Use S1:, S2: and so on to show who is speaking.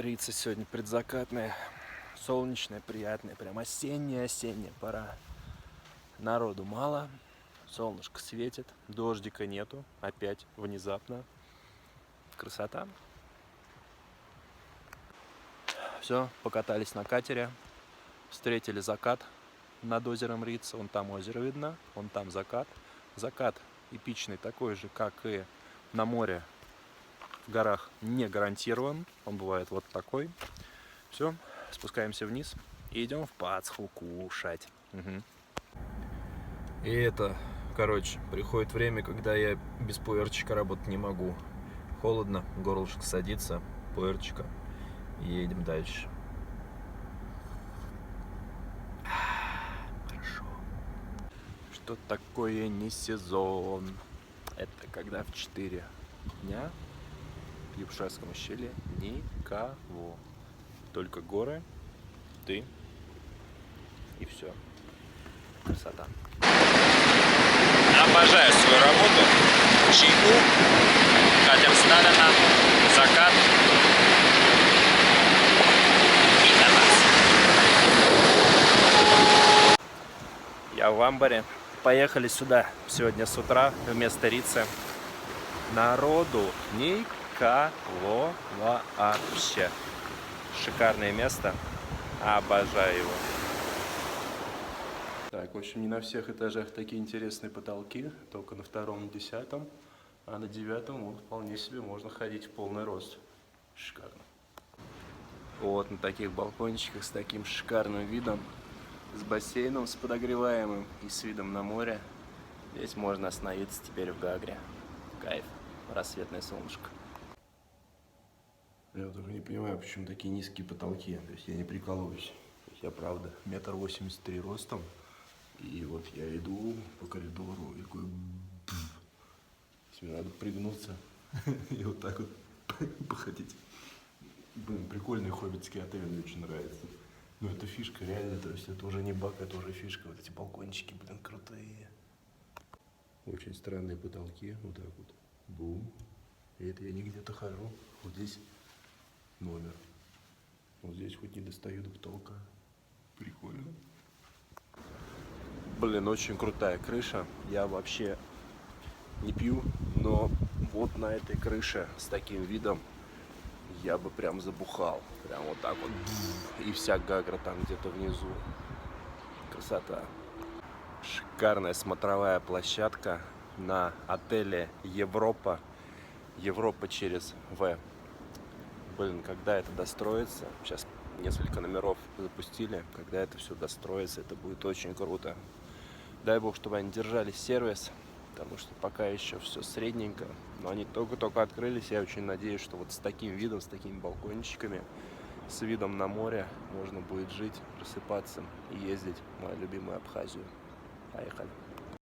S1: Рица сегодня предзакатная, солнечная, приятная, прям осенняя пора. Народу мало, солнышко светит, дождика нету, опять внезапно. Красота. Все, покатались на катере, встретили закат над озером Рица. Вон там озеро видно, вон там закат. Закат эпичный, такой же, как и на море. В горах не гарантирован, он бывает вот такой. Все, спускаемся вниз и идем в Пасху кушать. Угу. И это, короче, приходит время, когда я без пуэрчика работать не могу. Холодно, горлышко садится, пуэрчика, и едем дальше. Хорошо. Что такое не сезон? Это когда в 4 дня в Юбшевском ущелье никого. Только горы, ты и все. Красота.
S2: Обожаю свою работу. Чайку, катер Сталина, закат и до нас.
S1: Я в амбаре. Поехали сюда сегодня с утра вместо Рицы. Народу никого вообще. Шикарное место. Обожаю его. Так, в общем, не на всех этажах такие интересные потолки, только на втором и 10-м, а на 9-м вот, вполне себе можно ходить в полный рост. Шикарно. Вот на таких балкончиках с таким шикарным видом, с бассейном, с подогреваемым и с видом на море. Здесь можно остановиться теперь в Гагре. Кайф. Рассветное солнышко. Я вот уже не понимаю, почему такие низкие потолки. То есть я не прикалываюсь. То есть я правда 1,83 м ростом. И вот я иду по коридору и такой... Мне надо пригнуться и вот так вот походить. Блин, прикольный хоббитский отель, мне очень нравится. Но это фишка, реально, то есть это уже не баг, это уже фишка. Вот эти балкончики, блин, крутые. Очень странные потолки, вот так вот. Бум. И это я не где-то хожу. Вот здесь номер. Вот здесь хоть не достаю до потолка. Прикольно. Блин, очень крутая крыша. Я вообще не пью, но вот на этой крыше с таким видом я бы прям забухал. Прям вот так вот. И вся Гагра там где-то внизу. Красота. Шикарная смотровая площадка на отеле Европа. Европа через В. Блин, когда это достроится, сейчас несколько номеров запустили, когда это все достроится, это будет очень круто. Дай бог, чтобы они держали сервис, потому что пока еще все средненько, но они только-только открылись. Я очень надеюсь, что вот с таким видом, с такими балкончиками, с видом на море можно будет жить, просыпаться и ездить в мою любимую Абхазию. Поехали.